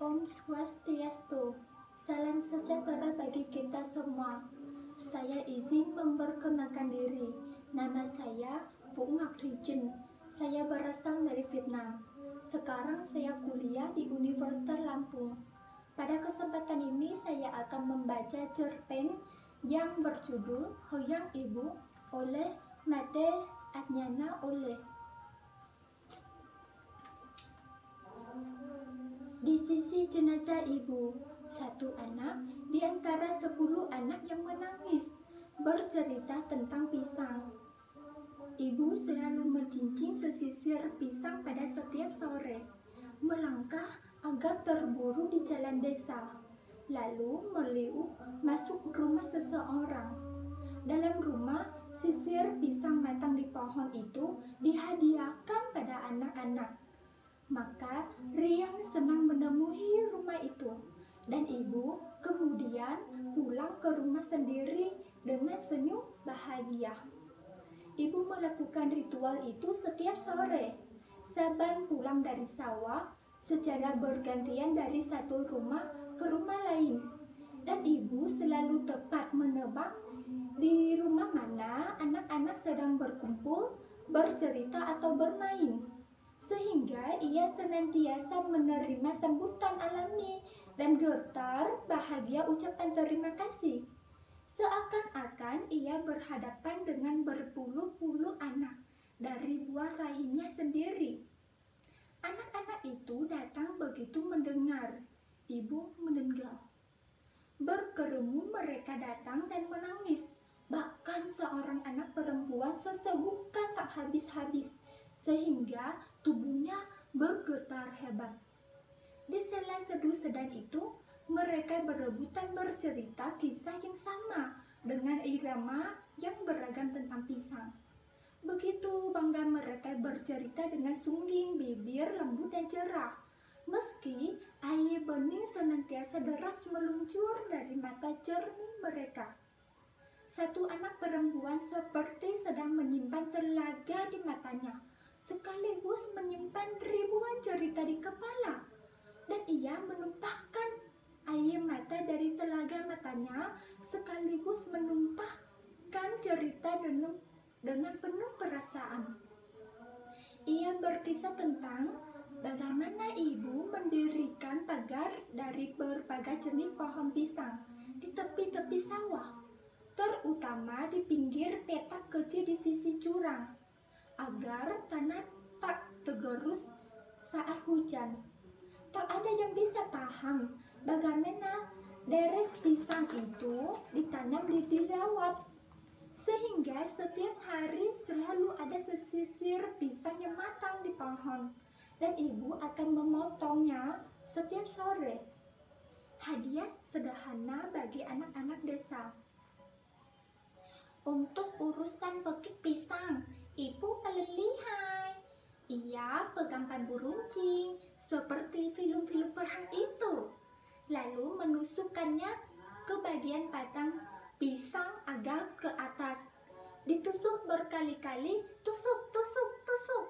Om Swastiastu, salam sejahtera bagi kita semua. Saya izin memperkenalkan diri. Nama saya Vũ Ngọc Thùy Trinh. Saya berasal dari Vietnam. Sekarang saya kuliah di Universitas Lampung. Pada kesempatan ini saya akan membaca cerpen yang berjudul Hoyang Ibu oleh Made Adnyana Oleh. Di sisi jenazah ibu, satu anak di antara 10 anak yang menangis bercerita tentang pisang. Ibu selalu mencincin sesisir pisang pada setiap sore, melangkah agar terburu di jalan desa, lalu meliuk masuk rumah seseorang. Dalam rumah, sisir pisang matang di pohon itu dihadiahkan pada anak-anak. Maka Riang senang menemui rumah itu, dan ibu kemudian pulang ke rumah sendiri dengan senyum bahagia. Ibu melakukan ritual itu setiap sore. Saban pulang dari sawah, secara bergantian dari satu rumah ke rumah lain. Dan ibu selalu tepat menebak di rumah mana anak-anak sedang berkumpul, bercerita atau bermain. Sehingga ia senantiasa menerima sambutan alami dan getar bahagia ucapan terima kasih. Seakan-akan ia berhadapan dengan berpuluh-puluh anak dari buah rahimnya sendiri. Anak-anak itu datang begitu mendengar. Ibu meninggal. Berkerumun mereka datang dan menangis. Bahkan seorang anak perempuan sesegukan tak habis-habis, sehingga tubuhnya bergetar hebat. Di sela seduh sedang itu, mereka berebutan bercerita kisah yang sama dengan irama yang beragam tentang pisang. Begitu bangga mereka bercerita dengan sungging, bibir lembut dan cerah. Meski air bening senantiasa deras meluncur dari mata jernih mereka. Satu anak perempuan seperti sedang menyimpan telaga di matanya, sekaligus menyimpan ribuan cerita di kepala, dan ia menumpahkan air mata dari telaga matanya sekaligus menumpahkan cerita dengan penuh perasaan. Ia berkisah tentang bagaimana ibu mendirikan pagar dari berbagai jenis pohon pisang di tepi-tepi sawah, terutama di pinggir petak kecil di sisi jurang, agar tanah tak tergerus saat hujan. Tak ada yang bisa paham bagaimana derek pisang itu ditanam dan dirawat, sehingga setiap hari selalu ada sesisir pisang yang matang di pohon, dan ibu akan memotongnya setiap sore. Hadiah sederhana bagi anak-anak desa. Untuk urusan pekik pisang, ibu paling lihai. Ia pegang pandu runcing seperti film-film perang itu, lalu menusukkannya ke bagian batang pisang agak ke atas. Ditusuk berkali-kali, tusuk, tusuk, tusuk.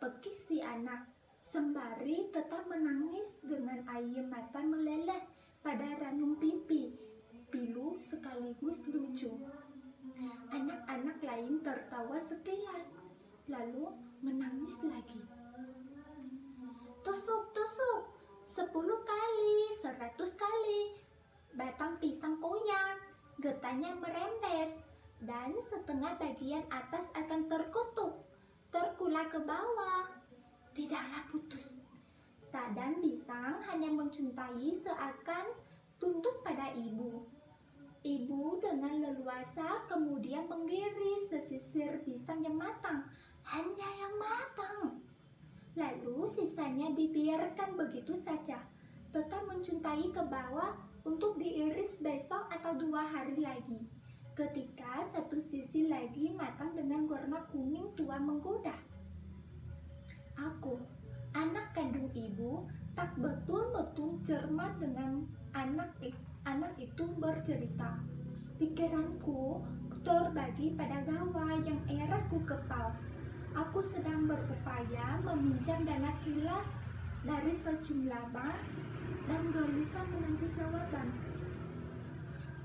Pekik si anak, sembari tetap menangis dengan air mata meleleh pada ranum pipi, pilu sekaligus lucu. Anak-anak lain tertawa sekilas, lalu menangis lagi. Tusuk, tusuk, 10 kali, 100 kali. Batang pisang koyak, getahnya merembes, dan setengah bagian atas akan terkutuk, terkulai ke bawah. Tidaklah putus. Dan pisang hanya mencintai seakan tunduk pada ibu. Ibu dengan leluasa kemudian menggiris sesisir pisang yang matang, hanya yang matang. Lalu sisanya dibiarkan begitu saja, tetap mencintai ke bawah untuk diiris besok atau 2 hari lagi, ketika satu sisi lagi matang dengan warna kuning tua menggoda. Aku, anak kandung ibu, tak betul-betul cermat dengan anak itu bercerita. Pikiranku terbagi pada gawai yang erat ku kepal. Aku sedang berupaya meminjam dana kilat dari sejumlah bank dan gelisah menanti jawaban.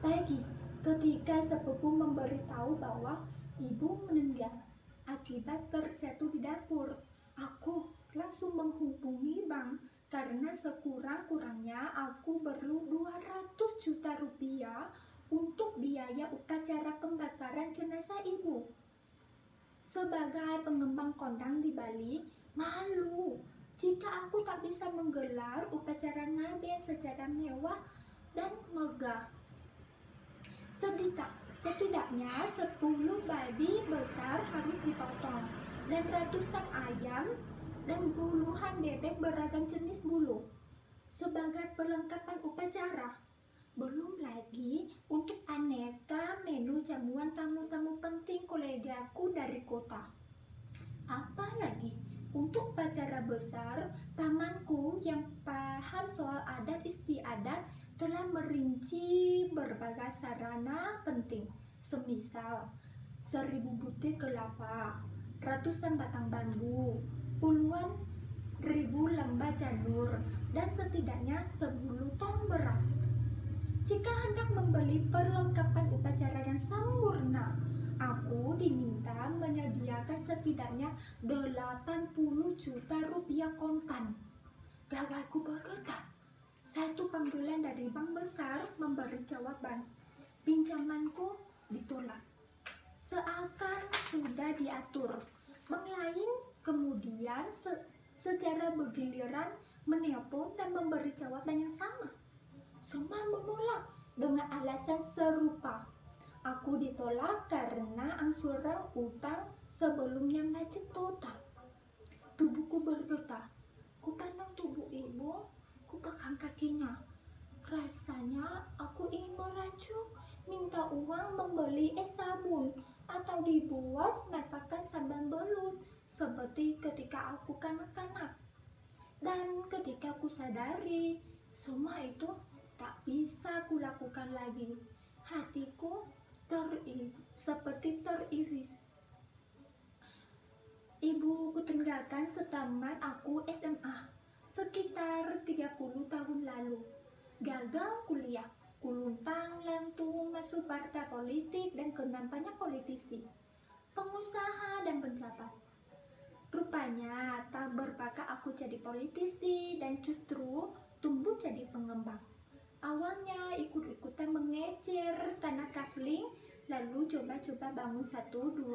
Pagi, ketika sepupu memberitahu bahwa ibu meninggal akibat terjatuh di dapur, aku langsung menghubungi bank karena sekurang-kurangnya aku perlu 200 juta rupiah untuk biaya upacara pembakaran jenazah ibu. Sebagai pengembang kondang di Bali, malu jika aku tak bisa menggelar upacara ngaben secara mewah dan megah. Setidaknya 10 babi besar harus dipotong dan ratusan ayam dan puluhan bebek beragam jenis bulu sebagai perlengkapan upacara. Belum lagi untuk aneka menu jamuan tamu-tamu penting kolegaku dari kota. Apalagi untuk upacara besar, pamanku yang paham soal adat istiadat telah merinci berbagai sarana penting, semisal 1000 butir kelapa, ratusan batang bambu, puluhan ribu lembar janur, dan setidaknya 10 ton beras. Jika hendak membeli perlengkapan upacara yang sempurna, aku diminta menyediakan setidaknya 80 juta rupiah kontan. Gawaiku bergetar. Satu panggilan dari bank besar memberi jawaban. Pinjamanku ditolak. Seakan sudah diatur. Bank lain kemudian secara bergiliran menelpon dan memberi jawaban yang sama. Semua menolak dengan alasan serupa. Aku ditolak karena angsuran utang sebelumnya macet total. Tubuhku bergetar. Kupandang tubuh ibu, kupegang kakinya. Rasanya aku ingin merajuk, minta uang membeli es sabun atau dibuat masakan sambal belut seperti ketika aku kanak-kanak. Dan ketika aku sadari semua itu tak bisa kulakukan lagi, hatiku seperti teriris. Ibu kutinggalkan setamat aku SMA sekitar 30 tahun lalu. Gagal kuliah, kuluntang-lantung masuk partai politik dan kena banyak politisi, pengusaha dan pejabat. Rupanya tak berbakat aku jadi politisi dan justru tumbuh jadi pengembang. Awalnya ikut-ikutan mengecer tanah kafling, lalu coba-coba bangun 1-2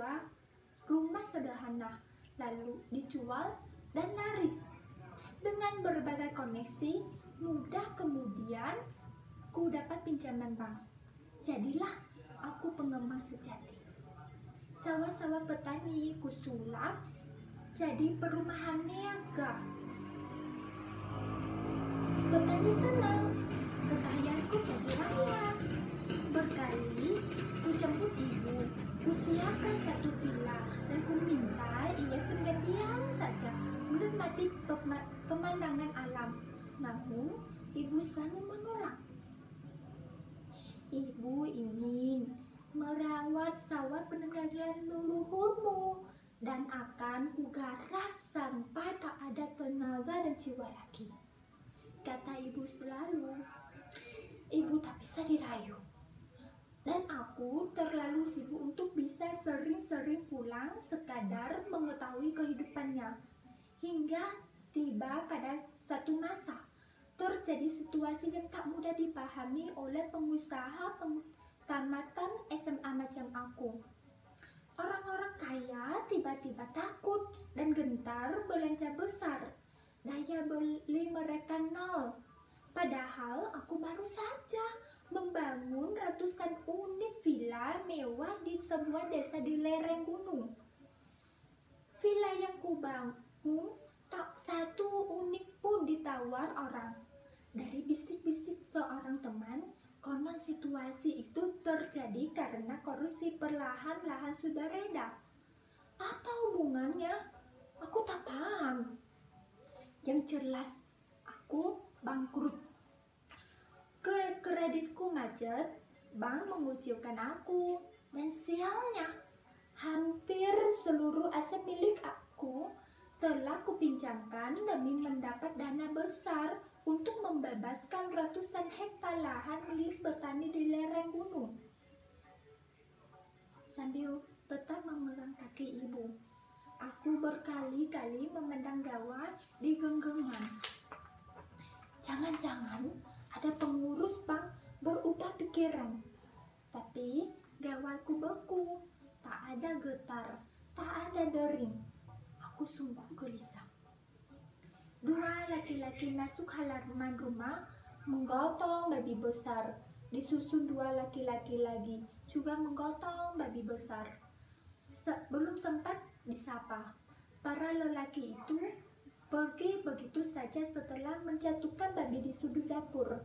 rumah sederhana, lalu dijual dan laris. Dengan berbagai koneksi, mudah kemudian ku dapat pinjaman bank. Jadilah aku pengembang sejati. Sawah-sawah petani ku sulap jadi perumahan niaga. Petani senang, kekayaanku jadi raya. Berkali ku jemput ibu, ku siapkan satu villa dan ku minta ia tinggal diam saja menikmati pemandangan alam. Namun ibu selalu menolak. Ibu ingin merawat sawah peninggalan leluhurmu dan akan kugarap sampai tak ada tenaga dan jiwa lagi, kata ibu selalu. Ibu tak bisa dirayu, dan aku terlalu sibuk untuk bisa sering-sering pulang sekadar mengetahui kehidupannya. Hingga tiba pada satu masa terjadi situasi yang tak mudah dipahami oleh pengusaha tamatan SMA macam aku. Orang-orang kaya tiba-tiba takut dan gentar belanja besar. Daya beli mereka nol. Padahal aku baru saja membangun ratusan unit villa mewah di sebuah desa di lereng gunung. Villa yang kubangun tak satu unit pun ditawar orang. Dari bisik-bisik seorang teman, konon situasi itu terjadi karena korupsi perlahan-lahan sudah reda. Apa hubungannya? Aku tak paham. Yang jelas, aku bangkrut. Kreditku macet, bank mengucilkan aku, dan sialnya, hampir seluruh aset milik aku telah kupinjamkan demi mendapat dana besar untuk membebaskan ratusan hektar lahan milik petani di lereng gunung. Sambil tetap memegang kaki ibu, aku berkali-kali memandang gawat di genggaman. Jangan-jangan ada pengurus bank berubah pikiran. Tapi gawatku beku, tak ada getar, tak ada dering. Aku sungguh gelisah. Dua laki-laki masuk halaman rumah menggotong babi besar. Disusun dua laki-laki lagi juga menggotong babi besar. Belum sempat disapa, para lelaki itu pergi begitu saja setelah menjatuhkan babi di sudut dapur.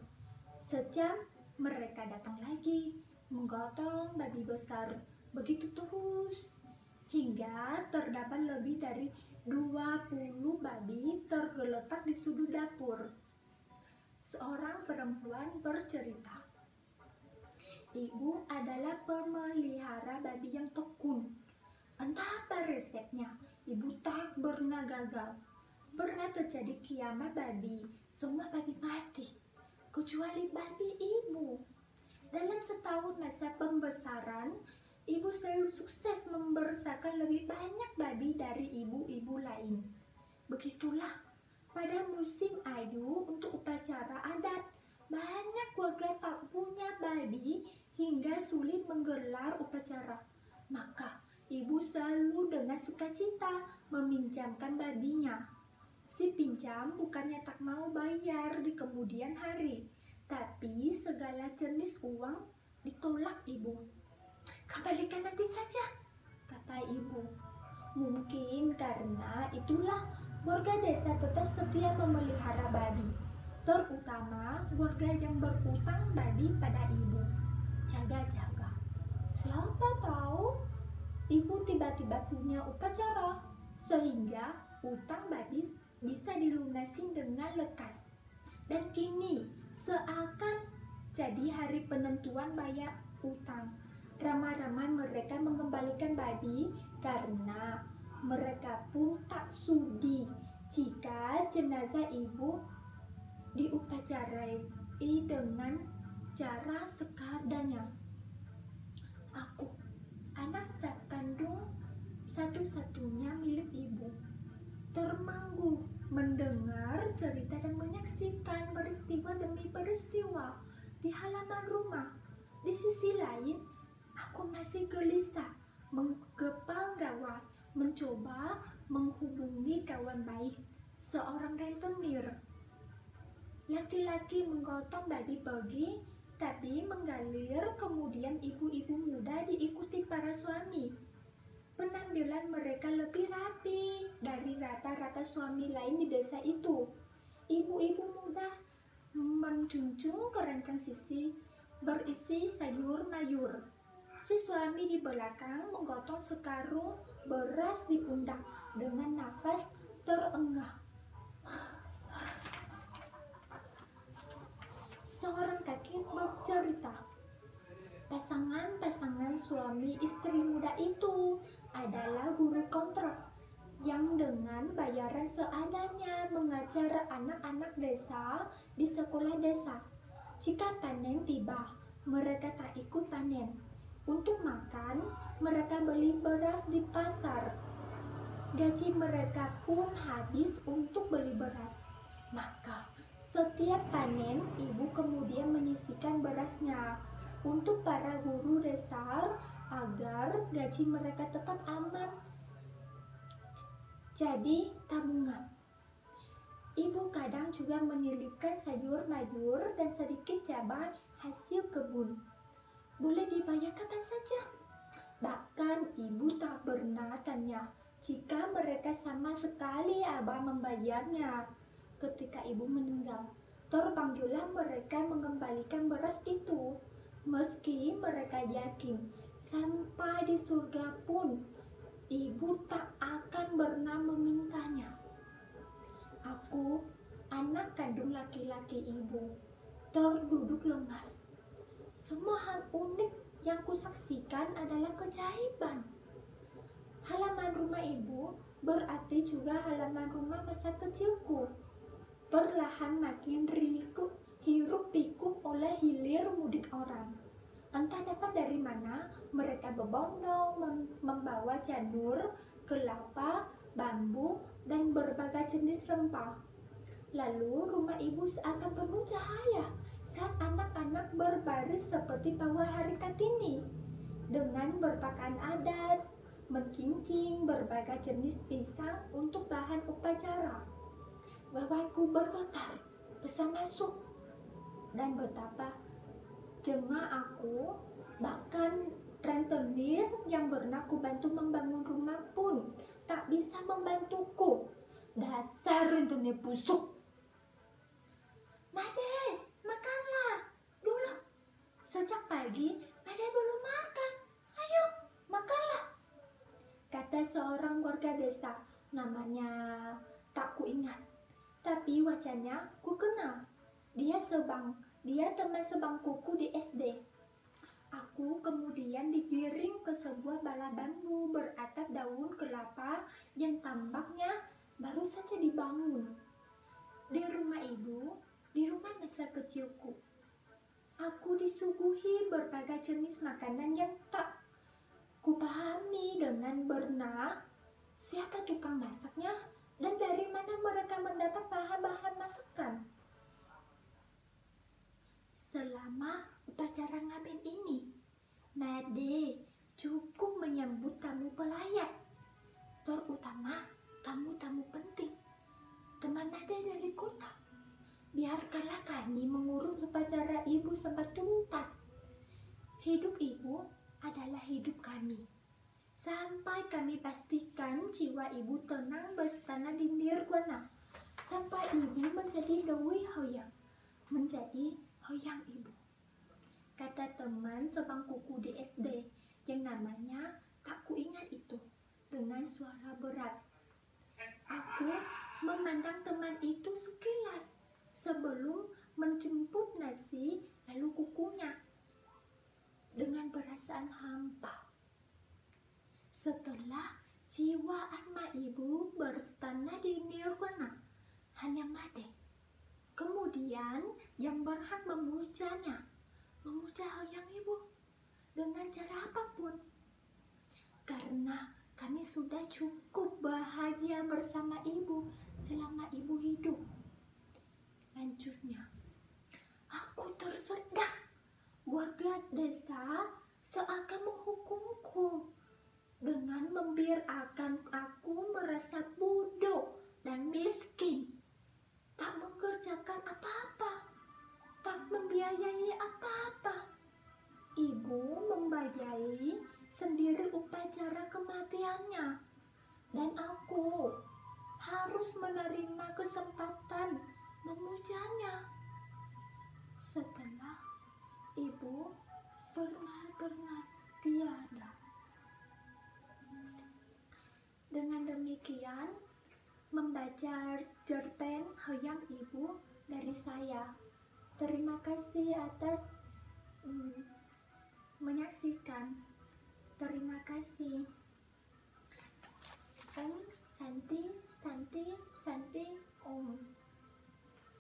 Sejam mereka datang lagi, menggotong babi besar. Begitu terus, hingga terdapat lebih dari 20 babi tergeletak di sudut dapur. Seorang perempuan bercerita, ibu adalah pemelihara babi yang tekun. Entah apa resepnya, ibu tak pernah gagal. Pernah terjadi kiamat babi, semua babi mati, kecuali babi ibu. Dalam setahun masa pembesaran, ibu selalu sukses membesarkan lebih banyak babi dari ibu-ibu lain. Begitulah, pada musim ayu untuk upacara adat, banyak warga tak punya babi hingga sulit menggelar upacara. Maka, ibu selalu dengan sukacita meminjamkan babinya. Si pinjam bukannya tak mau bayar di kemudian hari, tapi segala jenis uang ditolak ibu. Kembalikan nanti saja, kata ibu. Mungkin karena itulah warga desa tetap setia memelihara babi, terutama warga yang berutang babi pada ibu. Jaga-jaga, siapa tahu ibu tiba-tiba punya upacara, sehingga utang babi bisa dilunasi dengan lekas. Dan kini seakan jadi hari penentuan bayar utang. Ramai-ramai mereka mengembalikan babi karena mereka pun tak sudi jika jenazah ibu diupacarai dengan cara sekadanya. Aku, anak kandung satu-satunya milik ibu, termangu mendengar cerita dan menyaksikan peristiwa demi peristiwa di halaman rumah. Di sisi lain, aku masih gelisah, menggepal gawat, mencoba menghubungi kawan baik, seorang rentenir. Laki-laki menggotong babi pergi, tapi menggalir kemudian ibu-ibu muda diikuti para suami. Penampilan mereka lebih rapi dari rata-rata suami lain di desa itu. Ibu-ibu muda menjunjung keranjang sisi berisi sayur mayur. Si suami di belakang menggotong sekarung beras di pundak dengan nafas terengah. Seorang kakek bercerita, pasangan-pasangan suami istri muda itu adalah guru kontrak yang dengan bayaran seadanya mengajar anak-anak desa di sekolah desa. Jika panen tiba, mereka tak ikut panen. Untuk makan, mereka beli beras di pasar. Gaji mereka pun habis untuk beli beras. Maka, setiap panen, ibu kemudian menyisihkan berasnya untuk para guru desa agar gaji mereka tetap aman jadi tabungan. Ibu kadang juga menyelipkan sayur mayur dan sedikit cabai hasil kebun. Boleh dibayar kapan saja. Bahkan ibu tak pernah tanya jika mereka sama sekali abah membayarnya. Ketika ibu meninggal, terpanggillah mereka mengembalikan beras itu. Meski mereka yakin sampai di surga pun ibu tak akan pernah memintanya. Aku, anak kandung laki-laki ibu, terduduk lemas. Semua hal unik yang kusaksikan adalah keajaiban. Halaman rumah ibu berarti juga halaman rumah masa kecilku. Perlahan makin hiruk pikuk oleh hilir mudik orang. Entah dapat dari mana, mereka berbondong membawa janur, kelapa, bambu, dan berbagai jenis rempah. Lalu rumah ibu seakan penuh cahaya saat anak-anak berbaris seperti pawai hari Kartini dengan berpakaian adat, mencincing berbagai jenis pisang untuk bahan upacara. Wawaku bergetar, pesan masuk, dan betapa jengah aku, bahkan rentenir yang pernah kubantu membangun rumah pun tak bisa membantuku. Dasar rentenir busuk. Made, makanlah dulu. Sejak pagi, Made belum makan. Ayo, makanlah, kata seorang warga desa. Namanya tak kuingat, tapi wajahnya ku kenal. Dia teman sebangkuku di SD. Aku kemudian digiring ke sebuah bala bambu beratap daun kelapa yang tampaknya baru saja dibangun. Di rumah ibu, di rumah masa kecilku, aku disuguhi berbagai jenis makanan yang tak kupahami dengan benar siapa tukang masaknya dan dari mana mereka mendapat bahan-bahan masakan. Selama upacara ngaben ini, Made cukup menyambut tamu pelayat, terutama tamu-tamu penting, teman Made dari kota. Biarkanlah kami mengurus upacara ibu sampai tuntas. Hidup ibu adalah hidup kami. Sampai kami pastikan jiwa ibu tenang berstana di nirwana. Sampai ibu menjadi Dewi Hoyang, menjadi Hoyang ibu, kata teman sebangkuku di SD yang namanya tak kuingat itu dengan suara berat. Aku memandang teman itu sekilas sebelum menjemput nasi lalu kukunya dengan perasaan hampa. Setelah jiwa atma ibu berstana di nirwana, hanya Made kemudian yang berhak memujanya, memuja Hoyang ibu dengan cara apapun. Karena kami sudah cukup bahagia bersama ibu selama ibu hidup. Lanjutnya, aku tersedak. Warga desa seakan menghukumku dengan membiarkan aku merasa bodoh dan miskin, tak mengerjakan apa-apa, tak membiayai apa-apa. Ibu membiayai sendiri upacara kematiannya, dan aku harus menerima kesempatan memujanya. Setelah ibu benar-benar tiada. Dengan demikian, membaca cerpen Hoyang Ibu dari saya. Terima kasih atas menyaksikan. Terima kasih. Om Santi, Santi, Santi, Om.